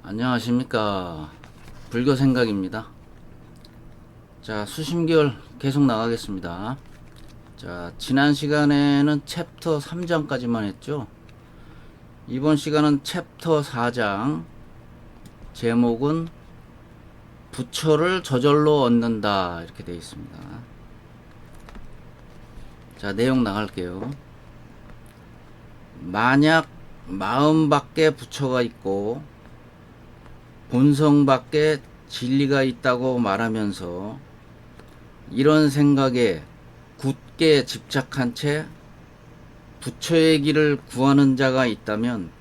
안녕하십니까. 불교 생각입니다. 자, 수심결 계속 나가겠습니다. 자, 지난 시간에는 챕터 3장까지만 했죠. 이번 시간은 챕터 4장, 제목은 부처를 저절로 얻는다 이렇게 되어 있습니다. 자, 내용 나갈게요. 만약 마음 밖에 부처가 있고 본성 밖에 진리가 있다고 말하면서 이런 생각에 굳게 집착한 채 부처의 길을 구하는 자가 있다면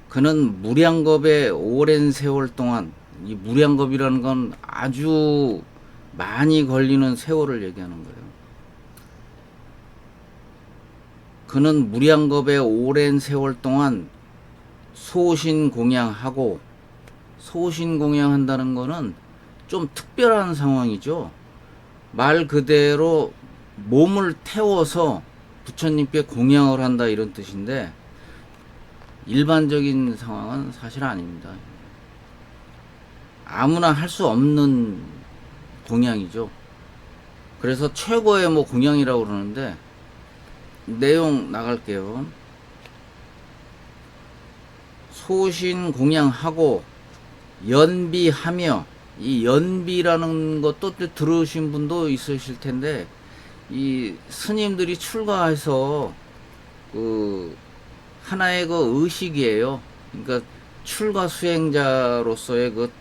그는 무량겁의 오랜 세월 동안, 이 무량겁이라는 건 아주 많이 걸리는 세월을 얘기하는 거예요. 그는 무량겁의 오랜 세월 동안 소신공양하고, 소신공양한다는 거는 좀 특별한 상황이죠. 말 그대로 몸을 태워서 부처님께 공양을 한다 이런 뜻인데 일반적인 상황은 사실 아닙니다. 아무나 할 수 없는 공양이죠. 그래서 최고의 공양이라고 그러는데 내용 나갈게요. 소신공양하고 연비하며, 이 연비라는 것도 들으신 분도 있으실 텐데 이 스님들이 출가해서 그 하나의 그 의식이에요. 그러니까 출가 수행자로서의 그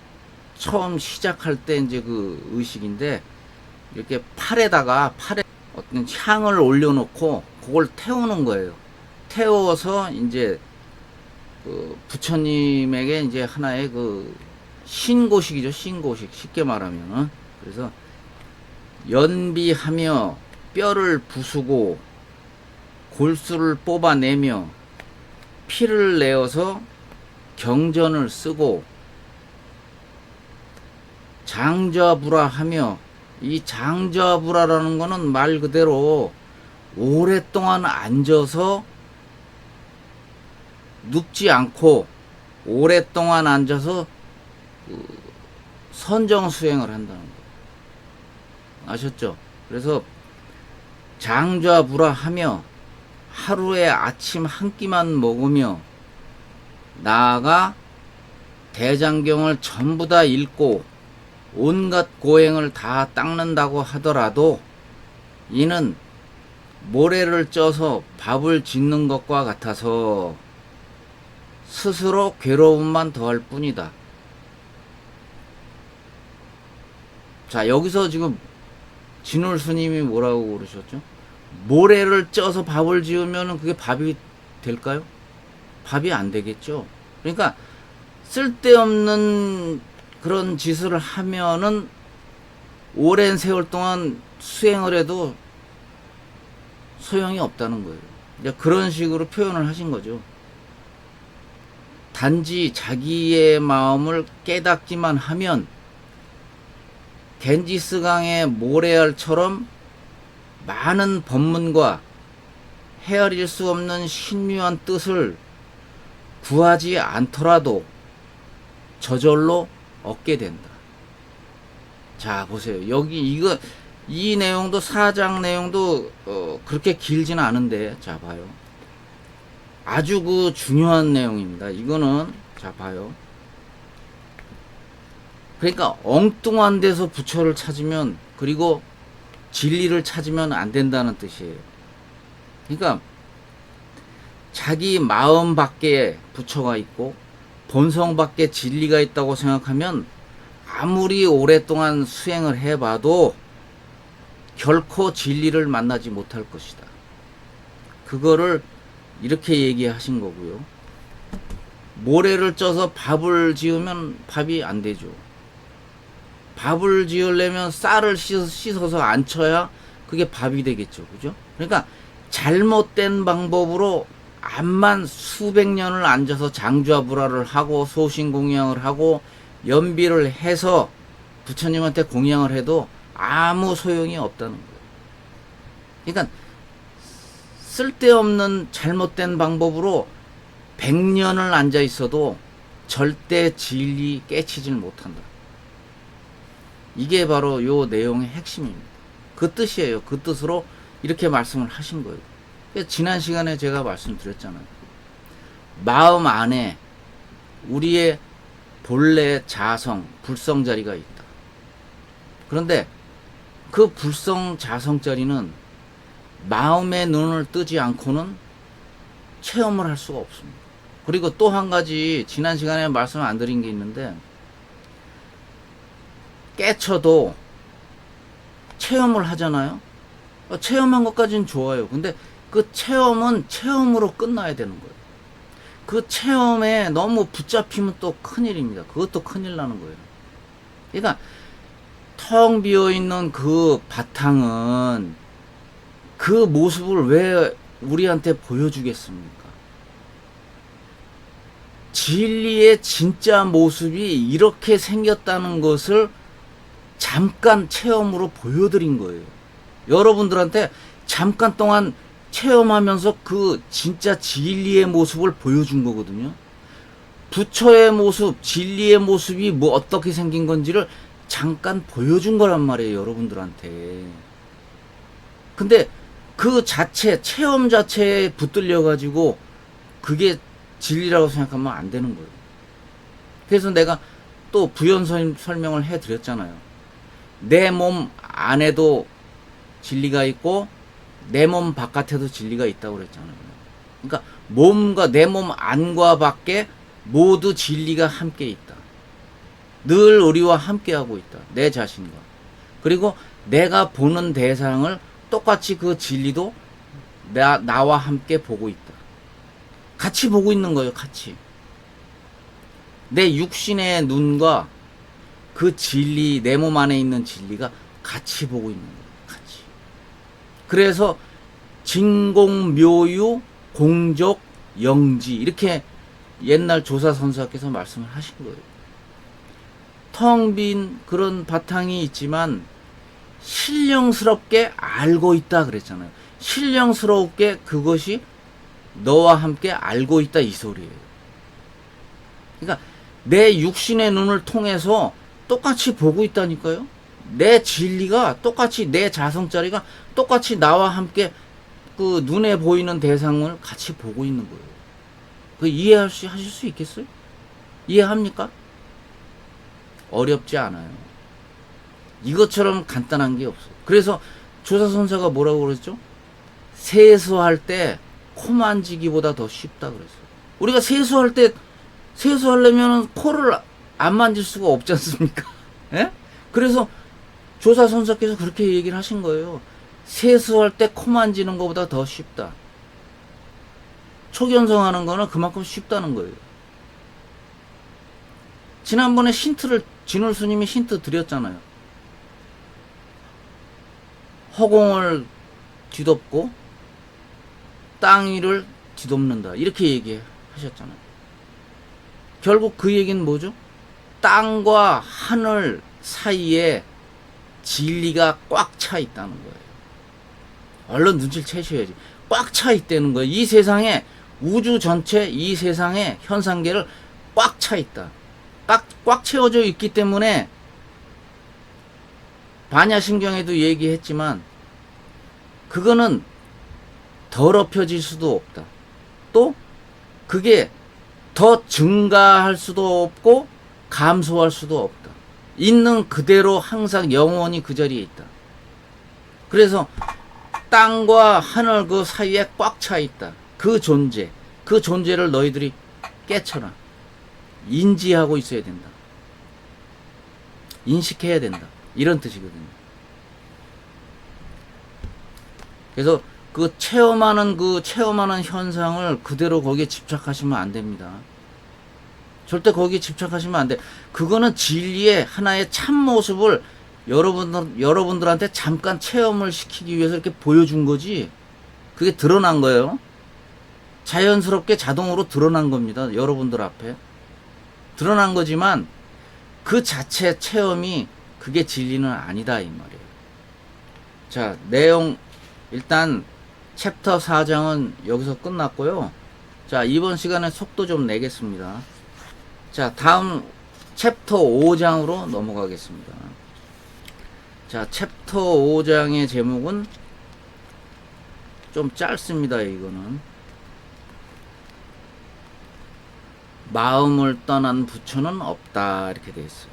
처음 시작할 때 이제 그 의식인데, 이렇게 팔에 어떤 향을 올려놓고 그걸 태우는 거예요. 태워서 이제 그 부처님에게 이제 하나의 그 신고식이죠. 신고식. 쉽게 말하면. 그래서 연비하며 뼈를 부수고 골수를 뽑아내며 피를 내어서 경전을 쓰고 장좌불화하며, 이 장좌불화라는 거는 말 그대로 오랫동안 앉아서 눕지 않고 오랫동안 앉아서 선정 수행을 한다는 거 아셨죠? 그래서 장좌불화하며 하루에 아침 한 끼만 먹으며 나아가 대장경을 전부 다 읽고 온갖 고행을 다 닦는다고 하더라도 이는 모래를 쪄서 밥을 짓는 것과 같아서 스스로 괴로움만 더할 뿐이다. 자, 여기서 지금 진울 스님이 뭐라고 그러셨죠? 모래를 쪄서 밥을 지으면 그게 밥이 될까요? 밥이 안 되겠죠. 그러니까 쓸데없는 그런 짓을 하면은 오랜 세월 동안 수행을 해도 소용이 없다는 거예요. 이제 그런 식으로 표현을 하신 거죠. 단지 자기의 마음을 깨닫기만 하면 겐지스강의 모래알처럼 많은 법문과 헤아릴 수 없는 신묘한 뜻을 구하지 않더라도 저절로 얻게 된다. 자, 보세요. 여기 이 내용도 사장 내용도 그렇게 길지는 않은데, 자 봐요. 아주 그 중요한 내용입니다. 이거는 자 봐요. 그러니까 엉뚱한 데서 부처를 찾으면, 그리고 진리를 찾으면 안 된다는 뜻이에요. 그러니까 자기 마음 밖에 부처가 있고 본성 밖에 진리가 있다고 생각하면 아무리 오랫동안 수행을 해봐도 결코 진리를 만나지 못할 것이다. 그거를 이렇게 얘기하신 거고요. 모래를 쪄서 밥을 지으면 밥이 안 되죠. 밥을 지으려면 쌀을 씻어서 안 쳐야 그게 밥이 되겠죠. 그죠? 그러니까 잘못된 방법으로 암만 수백 년을 앉아서 장좌불화를 하고 소신공양을 하고 연비를 해서 부처님한테 공양을 해도 아무 소용이 없다는 거예요. 그러니까 쓸데없는 잘못된 방법으로 100년을 앉아 있어도 절대 진리 깨치질 못한다. 이게 바로 요 내용의 핵심입니다. 그 뜻이에요. 그 뜻으로 이렇게 말씀을 하신 거예요. 지난 시간에 제가 말씀드렸잖아요. 마음 안에 우리의 본래 자성, 불성 자리가 있다. 그런데 그 불성 자성 자리는 마음의 눈을 뜨지 않고는 체험을 할 수가 없습니다. 그리고 또 한 가지 지난 시간에 말씀 안 드린 게 있는데, 깨쳐도 체험을 하잖아요. 체험한 것까지는 좋아요. 근데 그 체험은 체험으로 끝나야 되는 거예요. 그 체험에 너무 붙잡히면 또 큰일입니다. 그것도 큰일 나는 거예요. 그러니까 텅 비어있는 그 바탕은 그 모습을 왜 우리한테 보여주겠습니까? 진리의 진짜 모습이 이렇게 생겼다는 것을 잠깐 체험으로 보여드린 거예요. 여러분들한테 잠깐 동안 체험하면서 그 진짜 진리의 모습을 보여준 거거든요. 부처의 모습, 진리의 모습이 뭐 어떻게 생긴 건지를 잠깐 보여준 거란 말이에요, 여러분들한테. 근데 그 자체, 체험 자체에 붙들려 가지고 그게 진리라고 생각하면 안 되는 거예요. 그래서 내가 또 부연 설명을 해 드렸잖아요. 내 몸 안에도 진리가 있고 내 몸 바깥에도 진리가 있다고 그랬잖아요. 그러니까 몸과 내 몸 안과 밖에 모두 진리가 함께 있다. 늘 우리와 함께하고 있다. 내 자신과. 그리고 내가 보는 대상을 똑같이 그 진리도 나와 함께 보고 있다. 같이 보고 있는 거예요. 같이. 내 육신의 눈과 그 진리, 내 몸 안에 있는 진리가 같이 보고 있는 거예요. 같이. 그래서 진공묘유 공적 영지, 이렇게 옛날 조사선사께서 말씀을 하신 거예요. 텅 빈 그런 바탕이 있지만 신령스럽게 알고 있다 그랬잖아요. 신령스럽게 그것이 너와 함께 알고 있다, 이 소리예요. 그러니까 내 육신의 눈을 통해서 똑같이 보고 있다니까요. 내 진리가 똑같이, 내 자성자리가 똑같이 나와 함께 그 눈에 보이는 대상을 같이 보고 있는 거예요. 그 하실 수 있겠어요? 이해합니까? 어렵지 않아요. 이것처럼 간단한 게 없어요. 그래서 조사선사가 뭐라고 그랬죠? 세수할 때 코 만지기보다 더 쉽다 그랬어요. 우리가 세수하려면 코를 안 만질 수가 없지 않습니까? 예? 그래서 조사선사께서 그렇게 얘기를 하신 거예요. 세수할 때 코 만지는 것보다 더 쉽다. 초견성하는 거는 그만큼 쉽다는 거예요. 지난번에 진울 스님이 힌트 드렸잖아요. 허공을 뒤덮고 땅 위를 뒤덮는다, 이렇게 얘기하셨잖아요. 결국 그 얘기는 뭐죠? 땅과 하늘 사이에 진리가 꽉 차 있다는 거예요. 얼른 눈치를 채셔야지. 꽉 차 있다는 거예요. 이 세상에, 우주 전체, 이 세상에 현상계를 꽉 차 있다. 꽉 채워져 있기 때문에 반야신경에도 얘기했지만 그거는 더럽혀질 수도 없다. 또 그게 더 증가할 수도 없고 감소할 수도 없다. 있는 그대로 항상 영원히 그 자리에 있다. 그래서 땅과 하늘 그 사이에 꽉 차 있다. 그 존재를 너희들이 깨쳐라. 인지하고 있어야 된다. 인식해야 된다. 이런 뜻이거든요. 그래서 그 체험하는 현상을 그대로 거기에 집착하시면 안 됩니다. 절대 거기에 집착하시면 안 돼. 그거는 진리의 하나의 참 모습을 여러분들한테 잠깐 체험을 시키기 위해서 이렇게 보여준 거지. 그게 드러난 거예요. 자연스럽게 자동으로 드러난 겁니다. 여러분들 앞에. 드러난 거지만 그 자체 체험이 그게 진리는 아니다, 이 말이에요. 자, 내용 일단 챕터 4장은 여기서 끝났고요. 자, 이번 시간에 속도 좀 내겠습니다. 자, 다음 챕터 5장으로 넘어가겠습니다. 자, 챕터 5장의 제목은 좀 짧습니다. 이거는 마음을 떠난 부처는 없다, 이렇게 되어 있어요.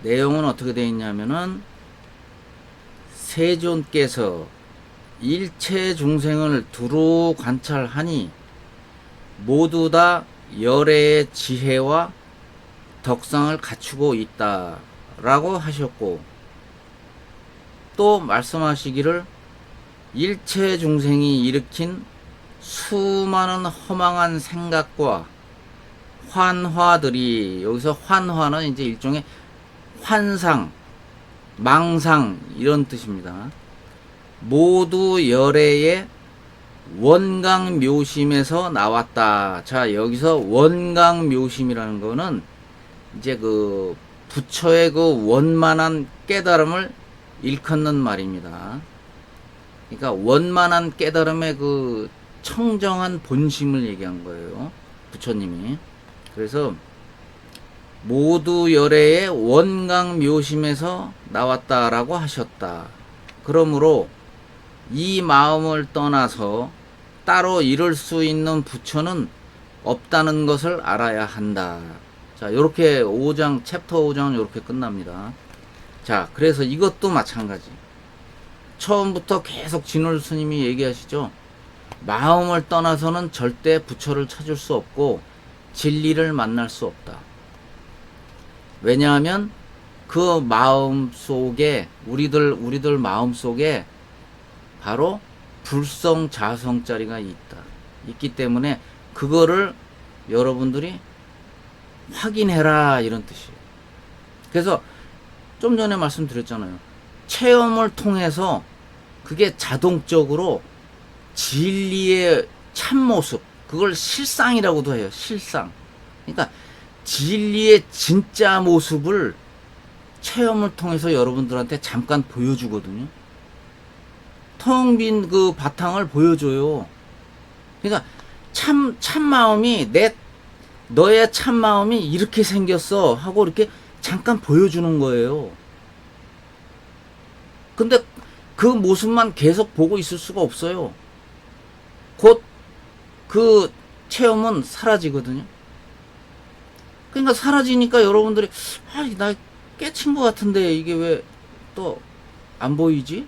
내용은 어떻게 되어 있냐면은 세존께서 일체 중생을 두루 관찰하니 모두 다 열애의 지혜와 덕상을 갖추고 있다 라고 하셨고, 또 말씀하시기를 일체 중생이 일으킨 수많은 허망한 생각과 환화들이, 여기서 환화는 이제 일종의 환상, 망상 이런 뜻입니다. 모두 열애의 원광묘심에서 나왔다. 자, 여기서 원광묘심이라는 거는 이제 그 부처의 그 원만한 깨달음을 일컫는 말입니다. 그러니까 원만한 깨달음의 그 청정한 본심을 얘기한 거예요, 부처님이. 그래서 모두 열애의 원광묘심에서 나왔다라고 하셨다. 그러므로 이 마음을 떠나서 따로 이룰 수 있는 부처는 없다는 것을 알아야 한다. 자, 요렇게 5장, 챕터 5장은 요렇게 끝납니다. 자, 그래서 이것도 마찬가지. 처음부터 계속 진월 스님이 얘기하시죠. 마음을 떠나서는 절대 부처를 찾을 수 없고 진리를 만날 수 없다. 왜냐하면 그 마음 속에, 우리들 마음 속에 바로 불성 자성자리가 있기 때문에 그거를 여러분들이 확인해라, 이런 뜻이에요. 그래서 좀 전에 말씀드렸잖아요. 체험을 통해서 그게 자동적으로 진리의 참모습, 그걸 실상이라고도 해요. 실상. 그러니까 진리의 진짜 모습을 체험을 통해서 여러분들한테 잠깐 보여주거든요. 텅 빈 그 바탕을 보여줘요. 그러니까 참 마음이, 너의 참 마음이 이렇게 생겼어 하고 이렇게 잠깐 보여주는 거예요. 근데 그 모습만 계속 보고 있을 수가 없어요. 곧 그 체험은 사라지거든요. 그러니까 사라지니까 여러분들이, 나 깨친 것 같은데 이게 왜 또 안 보이지?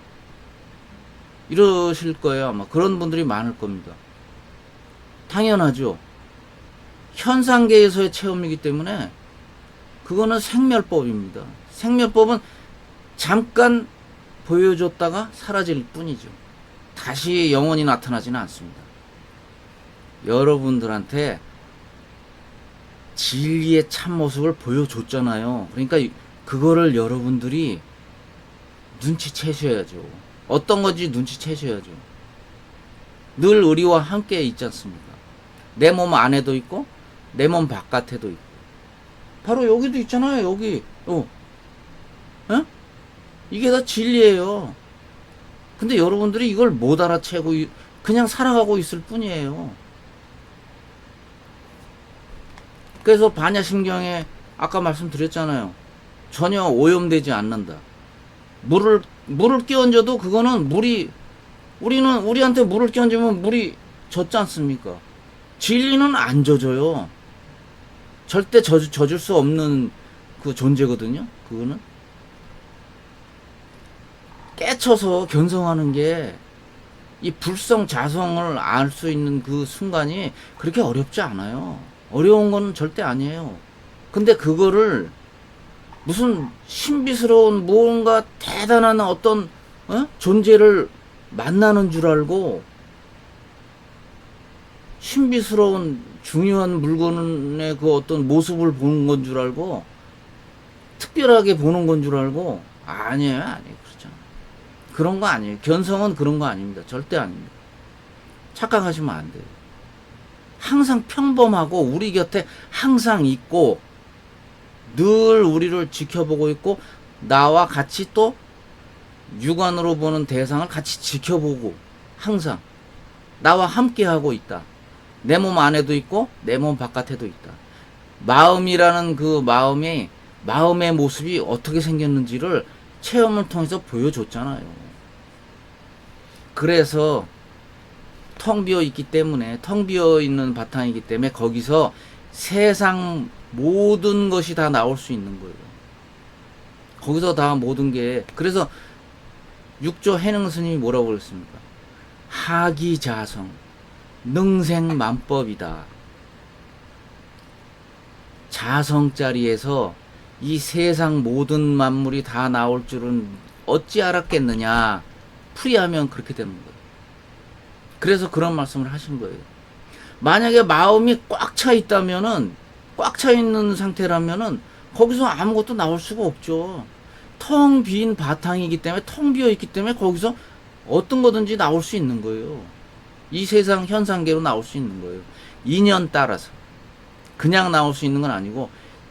이러실 거예요. 아마 그런 분들이 많을 겁니다. 당연하죠. 현상계에서의 체험이기 때문에 그거는 생멸법입니다. 생멸법은 잠깐 보여줬다가 사라질 뿐이죠. 다시 영원히 나타나지는 않습니다. 여러분들한테 진리의 참모습을 보여줬잖아요. 그러니까 그거를 여러분들이 눈치채셔야죠. 어떤 건지 눈치채셔야죠. 늘 우리와 함께 있지 않습니까? 내 몸 안에도 있고 내 몸 바깥에도 있고, 바로 여기도 있잖아요. 여기. 에? 이게 다 진리예요. 근데 여러분들이 이걸 못 알아채고 그냥 살아가고 있을 뿐이에요. 그래서 반야심경에 아까 말씀드렸잖아요. 전혀 오염되지 않는다. 물을 끼얹어도 그거는 우리한테 물을 끼얹으면 물이 젖지 않습니까? 진리는 안 젖어요. 절대 젖을 수 없는 그 존재거든요. 그거는 깨쳐서 견성하는 게, 이 불성 자성을 알 수 있는 그 순간이 그렇게 어렵지 않아요. 어려운 건 절대 아니에요. 근데 그거를 무슨 신비스러운 뭔가 대단한 어떤 존재를 만나는 줄 알고, 신비스러운 중요한 물건의 그 어떤 모습을 보는 건 줄 알고, 특별하게 보는 건 줄 알고, 아니에요. 그렇잖아요. 그런 거 아니에요. 견성은 그런 거 아닙니다. 절대 아닙니다. 착각하시면 안 돼요. 항상 평범하고 우리 곁에 항상 있고 늘 우리를 지켜보고 있고, 나와 같이 또 육안으로 보는 대상을 같이 지켜보고 항상 나와 함께 하고 있다. 내 몸 안에도 있고 내 몸 바깥에도 있다. 마음이라는 그 마음의 모습이 어떻게 생겼는지를 체험을 통해서 보여줬잖아요. 그래서 텅 비어 있기 때문에, 텅 비어 있는 바탕이기 때문에 거기서 세상 모든 것이 다 나올 수 있는 거예요. 거기서 다 모든 게, 그래서 육조 해능 스님이 뭐라고 그랬습니까? 하기자성 능생만법이다. 자성자리에서 이 세상 모든 만물이 다 나올 줄은 어찌 알았겠느냐. 풀이하면 그렇게 되는 거예요. 그래서 그런 말씀을 하신 거예요. 만약에 마음이 꽉 차 있다면은, 꽉 차 있는 상태라면은 거기서 아무것도 나올 수가 없죠. 텅 빈 바탕이기 때문에, 텅 비어 있기 때문에 거기서 어떤 거든지 나올 수 있는 거예요. 이 세상 현상계로 나올 수 있는 거예요. 인연 따라서. 그냥 나올 수 있는 건 아니고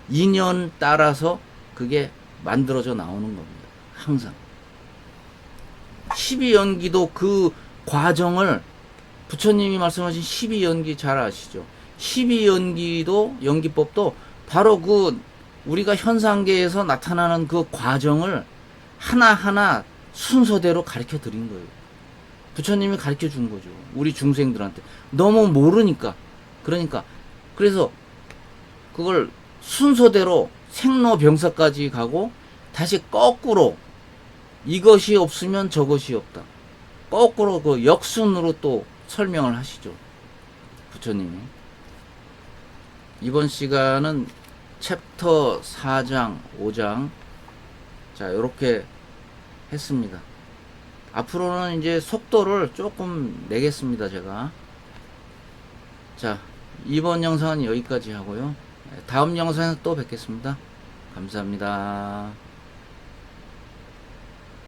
인연 따라서 그게 만들어져 나오는 겁니다. 항상. 12연기도 그 과정을, 부처님이 말씀하신 12연기 잘 아시죠? 12연기도, 연기법도 바로 그 우리가 현상계에서 나타나는 그 과정을 하나하나 순서대로 가르쳐 드린 거예요. 부처님이 가르쳐 준 거죠. 우리 중생들한테. 너무 모르니까. 그래서 그걸 순서대로 생로병사까지 가고 다시 거꾸로 이것이 없으면 저것이 없다. 거꾸로 그 역순으로 또 설명을 하시죠. 부처님이. 이번 시간은 챕터 4장, 5장. 자, 요렇게 했습니다. 앞으로는 이제 속도를 조금 내겠습니다, 제가. 자, 이번 영상은 여기까지 하고요. 다음 영상에서 또 뵙겠습니다. 감사합니다.